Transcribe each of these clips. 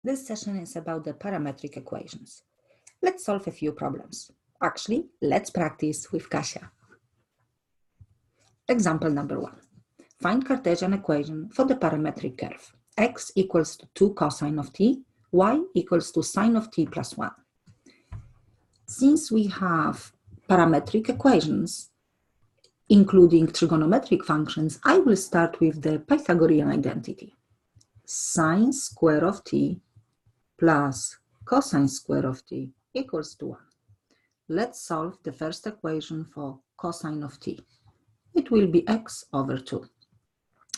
This session is about the parametric equations. Let's solve a few problems. Actually, let's practice with Kasia. Example number 1. Find Cartesian equation for the parametric curve. X equals to 2 cosine of t, y equals to sine of t plus 1. Since we have parametric equations, including trigonometric functions, I will start with the Pythagorean identity. Sine square of t plus cosine square of t equals to 1. Let's solve the first equation for cosine of t. It will be x over 2.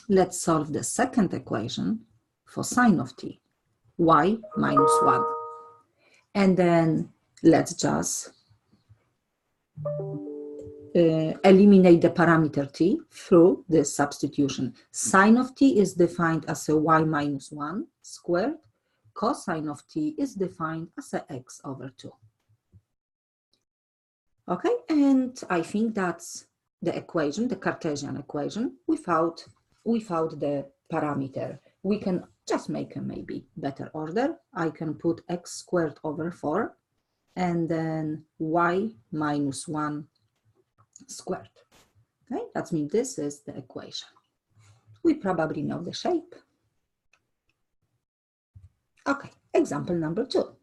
Let's solve the second equation for sine of t, y minus 1. And then let's just eliminate the parameter t through this substitution. Sine of t is defined as a y minus 1 squared. Cosine of t is defined as a x over 2. Okay, and I think that's the equation, the Cartesian equation, without the parameter. We can just make a maybe better order. I can put x squared over 4 and then y minus 1 squared. Okay, that means this is the equation. We probably know the shape. Okay, example number 2.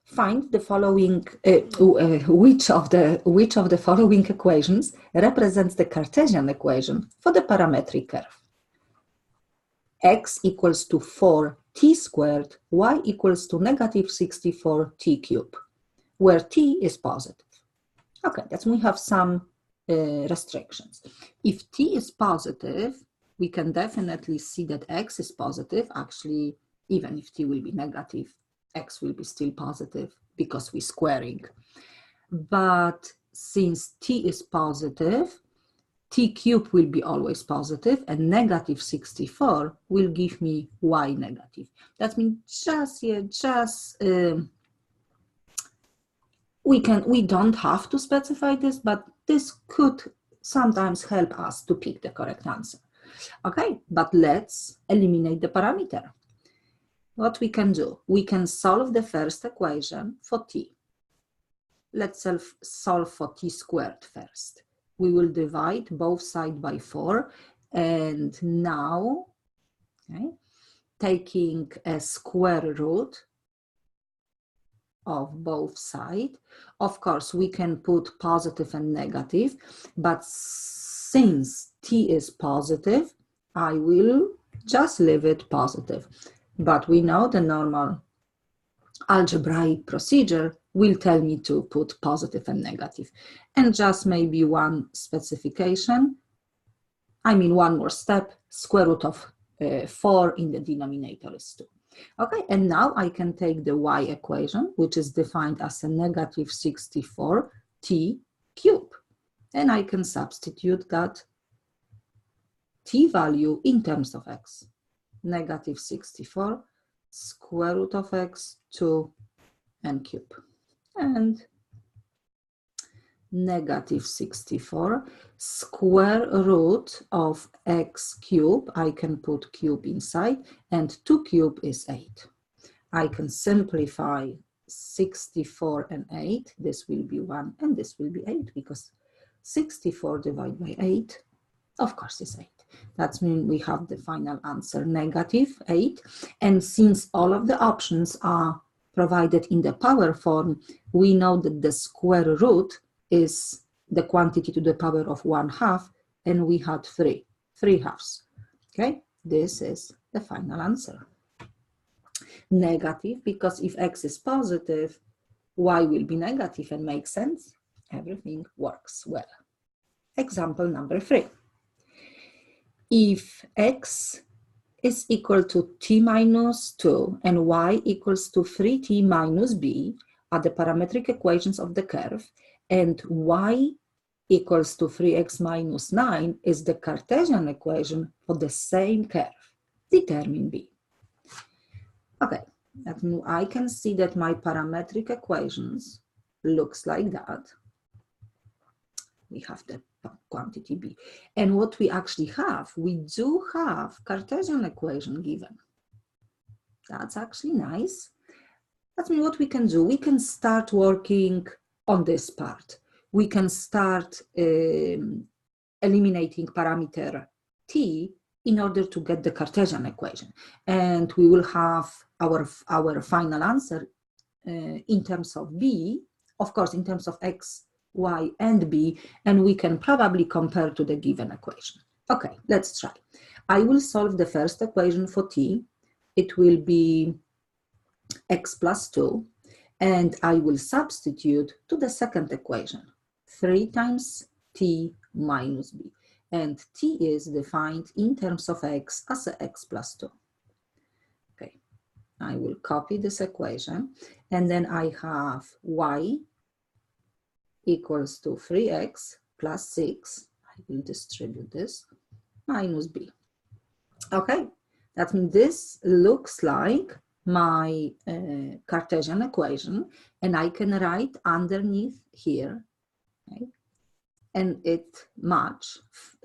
Find the following, which of the following equations represents the Cartesian equation for the parametric curve. X equals to 4t squared, y equals to negative 64t cubed, where t is positive. Okay, that's we have some restrictions. If t is positive, we can definitely see that x is positive. Actually, even if t will be negative, x will be still positive because we're squaring. But since t is positive, t cubed will be always positive, and negative 64 will give me y negative. That means we don't have to specify this, but this could sometimes help us to pick the correct answer. Okay, but let's eliminate the parameter. What we can do, we can solve the first equation for t. Let's solve for t squared first. We will divide both sides by 4, and now, okay, taking a square root of both sides, of course, we can put positive and negative, but since t is positive, I will just leave it positive. But we know the normal algebraic procedure will tell me to put positive and negative. And just maybe one specification, one more step, square root of 4 in the denominator is 2. Okay, and now I can take the y equation, which is defined as a negative 64t cubed. And I can substitute that t value in terms of x. Negative 64, square root of x, 2 and cube. And negative 64, square root of x cube, I can put cube inside, and 2 cube is 8. I can simplify 64 and 8, this will be 1 and this will be 8, because 64 divided by 8, of course, is 8. That means we have the final answer, negative 8. And since all of the options are provided in the power form, we know that the square root is the quantity to the power of 1/2, and we had 3 halves. Okay, this is the final answer. Negative, because if x is positive, y will be negative and makes sense. Everything works well. Example number 3. If x is equal to t minus 2 and y equals to 3t minus b are the parametric equations of the curve, and y equals to 3x minus 9 is the Cartesian equation for the same curve, determine b. Okay, I can see that my parametric equations looks like that. We have the quantity b. And what we actually have, we do have Cartesian equation given. That's actually nice. That means what we can do, we can start working on this part. We can start eliminating parameter t in order to get the Cartesian equation. And we will have our final answer in terms of b, of course, in terms of x, y, and b, and we can probably compare to the given equation. Okay, let's try. I will solve the first equation for t. It will be x plus 2, and I will substitute to the second equation, 3 times t minus b. And t is defined in terms of x as a x plus 2. Okay, I will copy this equation, and then I have y equals to 3x plus 6. I will distribute this, minus b. Okay, that means this looks like my Cartesian equation, and I can write underneath here, okay, and it match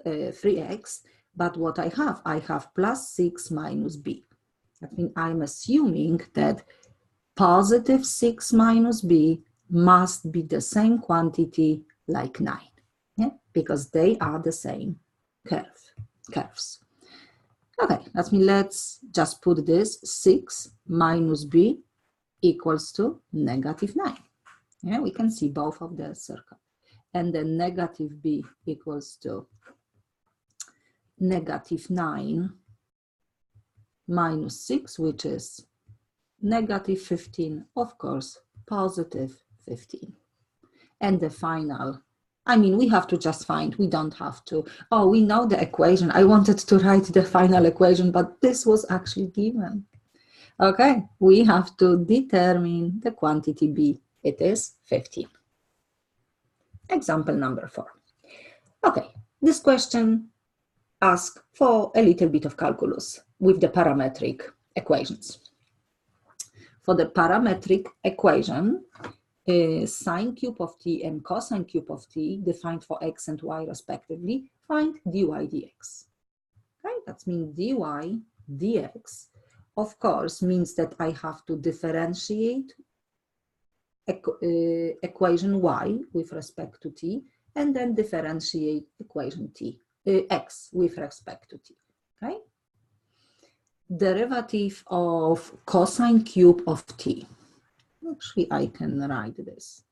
3x, but what I have plus 6 minus b. That means I'm assuming that positive 6 minus b must be the same quantity like 9, yeah? Because they are the same curves. Okay, that means let's just put this 6 minus b equals to negative 9. Yeah, we can see both of the circles. And then negative b equals to negative 9 minus 6, which is negative 15, of course, positive 15. And the final, I mean, we have to just find, we don't have to. Oh, we know the equation. I wanted to write the final equation, but this was actually given. Okay, we have to determine the quantity b. It is 15. Example number 4. Okay, this question asks for a little bit of calculus with the parametric equations. For the parametric equation, sine cube of t and cosine cube of t defined for x and y respectively, find dy dx. Okay, that means dy dx, of course, means that I have to differentiate equation y with respect to t, and then differentiate equation x with respect to t. Okay, derivative of cosine cube of t. Actually, I can write this.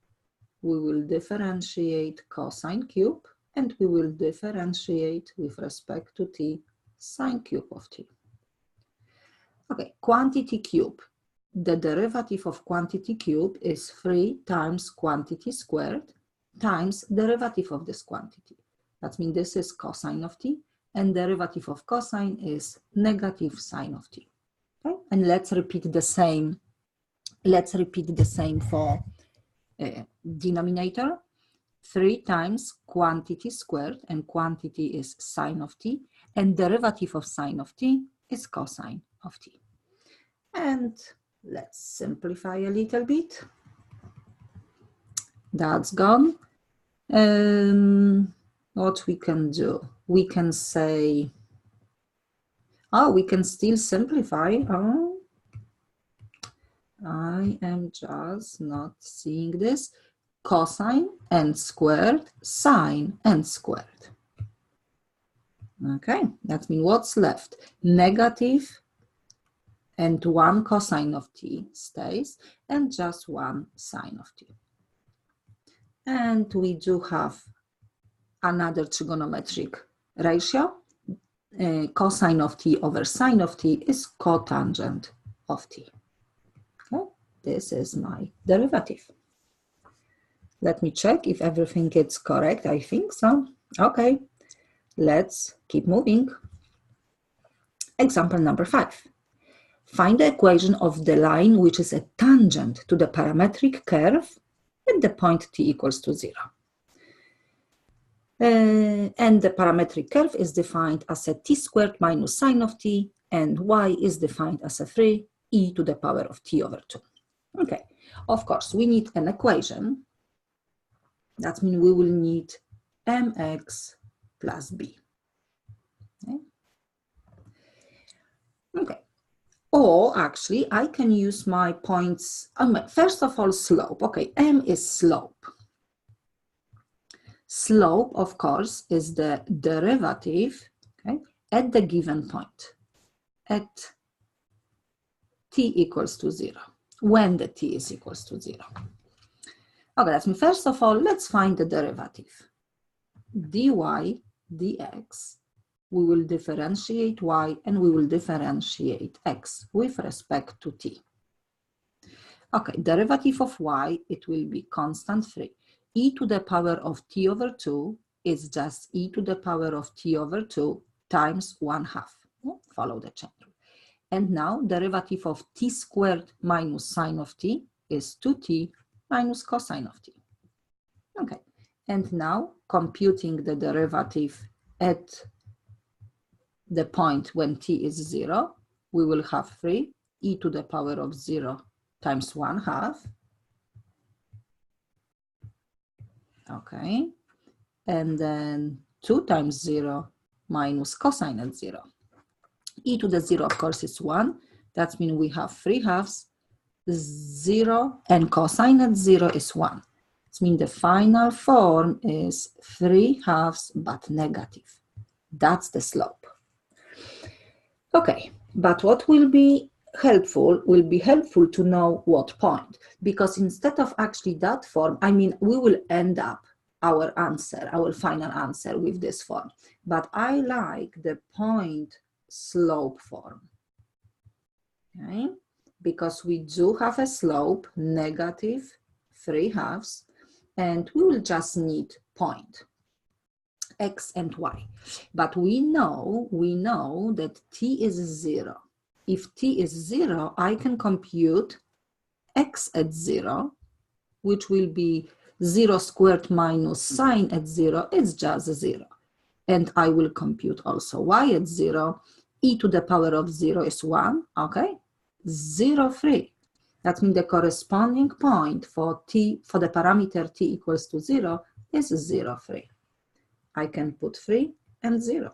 We will differentiate cosine cube, and we will differentiate with respect to t sine cube of t. Okay, quantity cube. The derivative of quantity cube is 3 times quantity squared times derivative of this quantity. That means this is cosine of t, and derivative of cosine is negative sine of t. Okay, and let's repeat the same. Let's repeat the same for denominator. 3 times quantity squared, and quantity is sine of t, and derivative of sine of t is cosine of t. And let's simplify a little bit. That's gone. What we can do? We can say, oh, we can still simplify. Oh, I am just not seeing this. Cosine and squared, sine and squared. Okay, that means what's left? Negative and 1 cosine of t stays, and just 1 sine of t. And we do have another trigonometric ratio. Cosine of t over sine of t is cotangent of t. Okay, this is my derivative. Let me check if everything is correct. I think so. Okay, let's keep moving. Example number 5. Find the equation of the line which is a tangent to the parametric curve at the point t equals to 0. And the parametric curve is defined as a t squared minus sine of t, and y is defined as a 3e to the power of t over 2. Okay, of course, we need an equation. That means we will need mx plus b. Okay. Or actually, I can use my points. First of all, slope. Okay, M is slope. Slope, of course, is the derivative, okay, at the given point, at t equals to 0, when the t is equals to 0. Okay, that's me. First of all, let's find the derivative. dy dx, we will differentiate y and we will differentiate x with respect to t. Okay, derivative of y, it will be constant free. E to the power of t over 2 is just e to the power of t over 2 times 1/2. Follow the chain rule. And now derivative of t squared minus sine of t is 2t minus cosine of t. Okay, and now computing the derivative at the point when t is 0, we will have 3 e to the power of 0 times 1/2. Okay, and then 2 times 0 minus cosine at 0. E to the 0, of course, is 1. That means we have 3/2, 0, and cosine at 0 is 1. That means the final form is 3/2 but negative. That's the slope. Okay, but what will be helpful to know what point, because instead of actually that form, I mean, we will end up our answer, our final answer with this form, but I like the point slope form, okay? Because we do have a slope, negative 3/2, and we will just need point, x and y. But we know that t is 0. If t is 0, I can compute x at 0, which will be 0 squared minus sine at 0, it's just 0. And I will compute also y at 0. E to the power of 0 is 1, okay? 0, 3. That means the corresponding point for t, for the parameter t equals to 0 is 0, 3. I can put 3 and 0.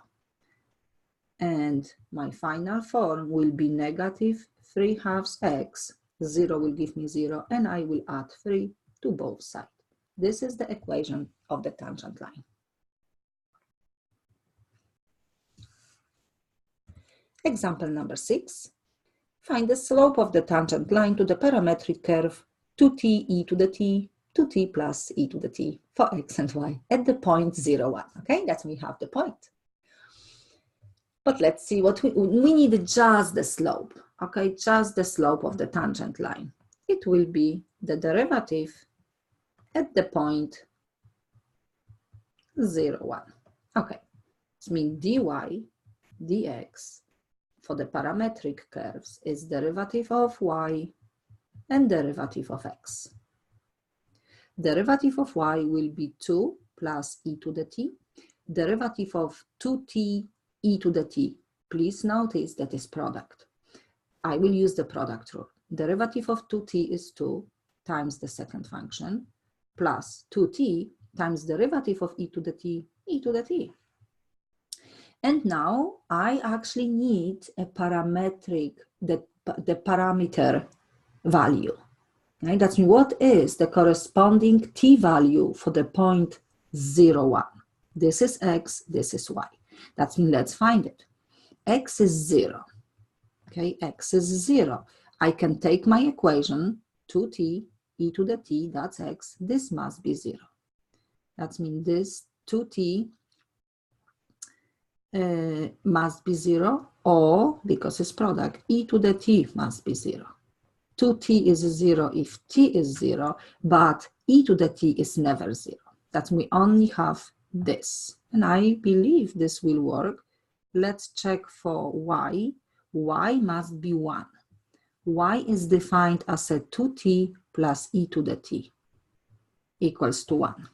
And my final form will be negative 3/2 x. 0 will give me 0, and I will add 3 to both sides. This is the equation of the tangent line. Example number 6. Find the slope of the tangent line to the parametric curve 2t e to the t, 2t plus e to the t for x and y at the point 0, 1. Okay, that's we have the point. But let's see what we need just the slope. Okay, just the slope of the tangent line. It will be the derivative at the point 0, 1. Okay, it means dy dx for the parametric curves is derivative of y and derivative of x. Derivative of y will be 2 plus e to the t. Derivative of 2t e to the t. Please notice that is product. I will use the product rule. Derivative of 2t is 2 times the second function plus 2t times derivative of e to the t, e to the t. And now I actually need a parametric, the parameter value. Right? That's what is the corresponding t value for the point 0, 1. This is x, this is y. That means let's find it. X is 0. Okay, x is 0. I can take my equation, 2t e to the t, that's x. This must be 0. That means this 2t must be 0, or because it's product, e to the t must be 0. 2t is 0 if t is 0, but e to the t is never 0. That we only have this. And I believe this will work. Let's check for y. Y must be 1. Y is defined as a 2t plus e to the t equals to 1.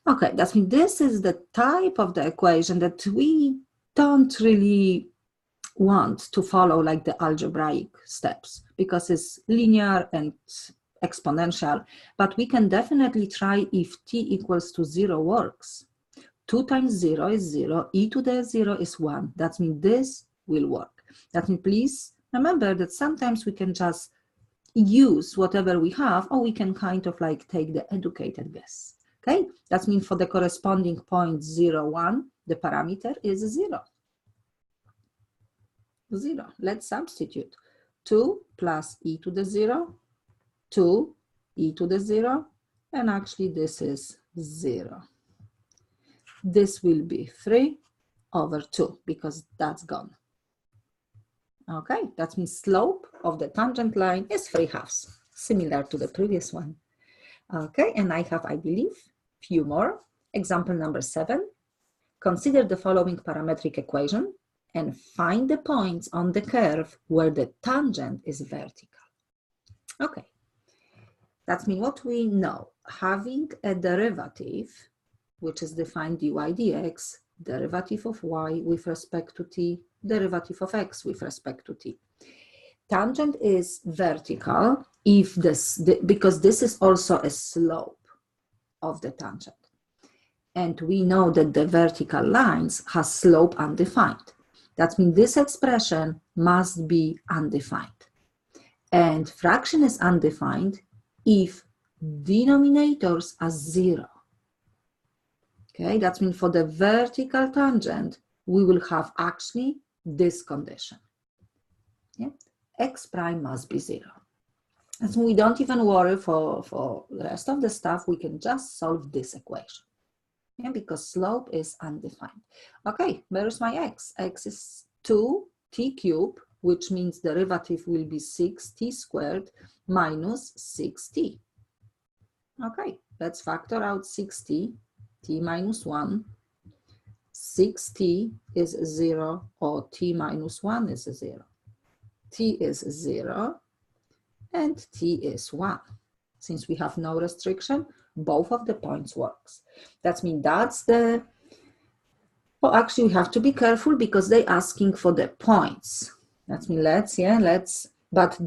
Okay, that means this is the type of the equation that we don't really want to follow like the algebraic steps because it's linear and exponential, but we can definitely try if t equals to 0 works. 2 times 0 is 0, e to the 0 is 1. That means this will work. That means please Remember that sometimes we can just use whatever we have, or we can kind of like take the educated guess. Okay, that means for the corresponding point 0, 1, the parameter is 0. 0. Let's substitute. 2 plus e to the 0, 2 e to the 0, and actually this is 0. This will be 3 over 2 because that's gone. Okay, that means slope of the tangent line is 3/2, similar to the previous one. Okay, and I have, I believe, few more. Example number 7. Consider the following parametric equation and find the points on the curve where the tangent is vertical. Okay, that means what we know. Having a derivative, which is defined dy dx, derivative of y with respect to t, derivative of x with respect to t. Tangent is vertical if because this is also a slope of the tangent. And we know that the vertical lines has slope undefined. That means this expression must be undefined. And fraction is undefined if denominators are 0. Okay, that means for the vertical tangent, we will have actually this condition. Yeah? X prime must be 0. And so we don't even worry for the rest of the stuff, we can just solve this equation. Yeah, because slope is undefined. Okay, where's my x? X is 2t cubed, which means derivative will be 6t squared minus 6t. Okay, let's factor out 6t, t minus 1. 6t is 0, or t minus 1 is 0. T is 0, and t is 1. Since we have no restriction, both of the points works. That means that's the, well, actually we have to be careful because they're asking for the points. That means but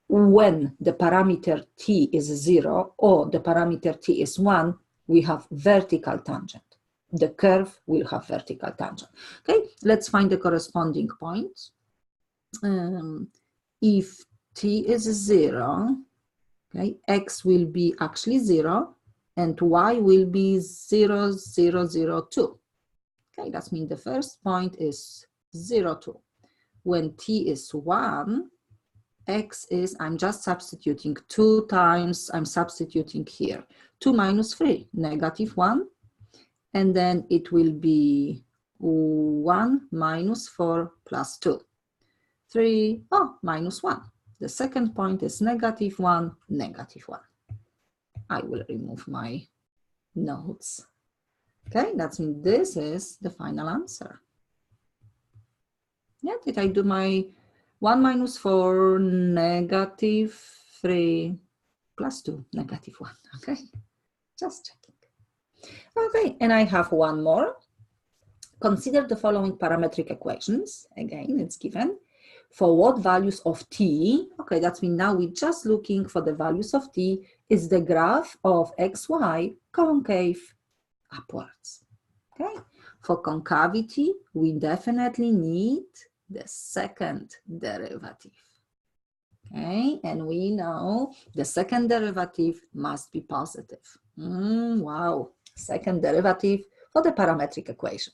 when the parameter t is 0 or the parameter t is 1, we have vertical tangent. The curve will have vertical tangent. Okay, let's find the corresponding points. If t is 0, okay, x will be actually 0, and y will be 0, 0, 0, 2. Okay, that means the first point is 0, 2. When t is 1, x is, I'm just substituting 2 times, I'm substituting here. 2 minus 3, negative 1. And then it will be 1 minus 4 plus 2. 3, minus 1. The second point is negative 1, negative 1. I will remove my notes. Okay, that means this is the final answer. Yeah, did I do my 1 minus 4, negative 3, plus 2, negative 1, okay? Just checking. Okay, and I have one more. Consider the following parametric equations. Again, it's given. For what values of t, okay, that means now we're just looking for the values of t, is the graph of xy concave upwards, okay? For concavity, we definitely need the second derivative, okay? And we know the second derivative must be positive. Wow, second derivative for the parametric equation.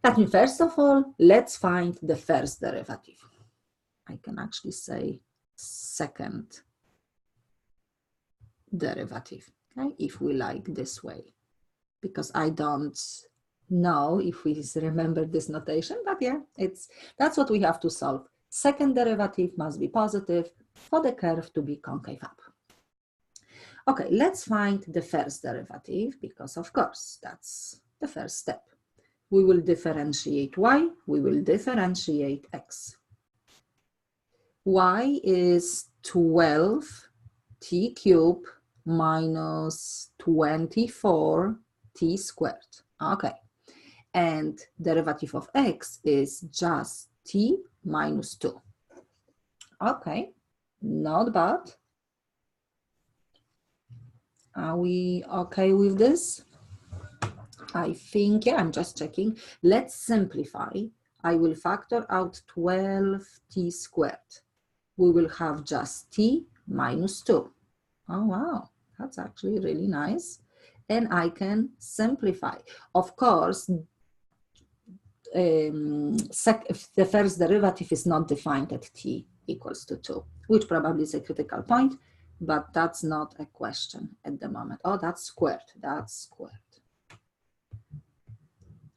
That means, first of all, let's find the first derivative. I can actually say second derivative, okay, if we like this way, because I don't know if we remember this notation, but yeah, that's what we have to solve. Second derivative must be positive for the curve to be concave up. Okay, let's find the first derivative, because of course, that's the first step. We will differentiate y, we will differentiate x. Y is 12t cubed minus 24t squared. Okay, and derivative of x is just t minus 2. Okay, not bad. Are we okay with this? I think, yeah, I'm just checking. Let's simplify. I will factor out 12t squared. We will have just t minus 2. Oh, wow, that's actually really nice. And I can simplify. Of course, if the first derivative is not defined at t equals to 2, which probably is a critical point, but that's not a question at the moment. Oh, that's squared. That's squared.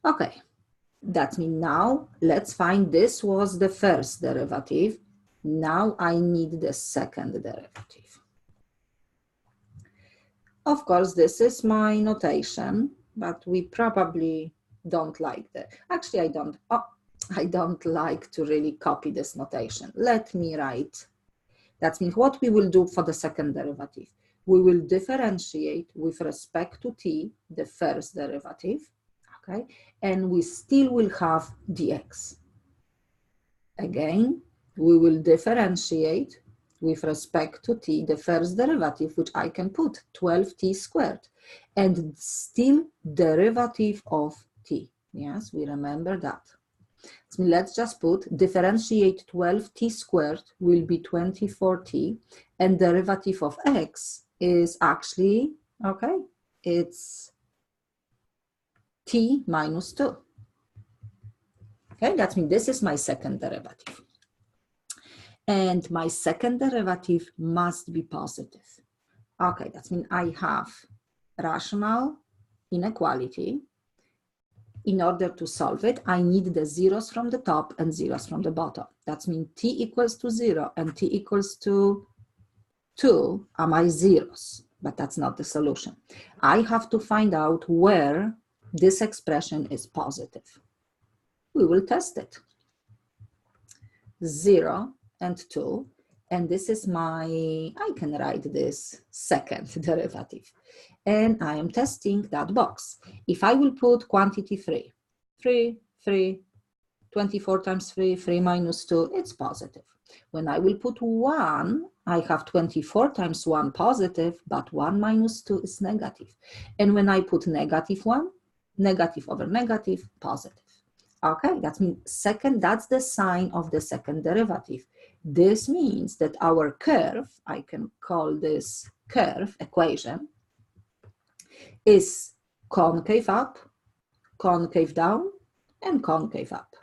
Okay, that means now let's find this was the first derivative. Now I need the second derivative. Of course, this is my notation, but we probably don't like that. Actually, I don't like to really copy this notation. Let me write. That means what we will do for the second derivative. We will differentiate with respect to t, the first derivative, okay? And we still will have dx. Again, we will differentiate with respect to t, the first derivative, which I can put 12t squared, and still derivative of t. Yes, we remember that. So let's just put differentiate 12t squared will be 24t, and derivative of x is actually, okay, it's t minus 2. Okay, that means this is my second derivative. And my second derivative must be positive. Okay, that means I have rational inequality. In order to solve it, I need the zeros from the top and zeros from the bottom. That means t equals to 0 and t equals to 2 are my zeros, but that's not the solution. I have to find out where this expression is positive. We will test it. 0 and 2, and this is I can write this second derivative. And I am testing that box. If I will put quantity 3, 24 times 3 minus 2, it's positive. When I will put 1, I have 24 times 1 positive, but 1 minus 2 is negative. And when I put negative 1, negative over negative, positive. Okay, that means second, that's the sign of the second derivative. This means that our curve, I can call this curve equation, is concave up, concave down, and concave up.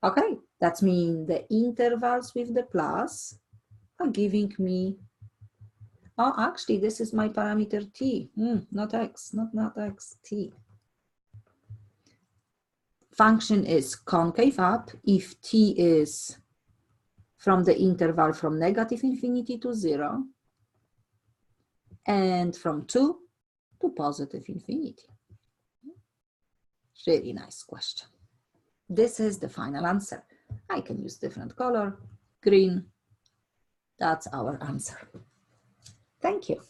Okay, that means the intervals with the plus are giving me, oh, actually, this is my parameter t, not x, not x, t. Function is concave up if t is from the interval from negative infinity to 0 and from 2 to positive infinity. Really nice question. This is the final answer. I can use different color, green. That's our answer. Thank you.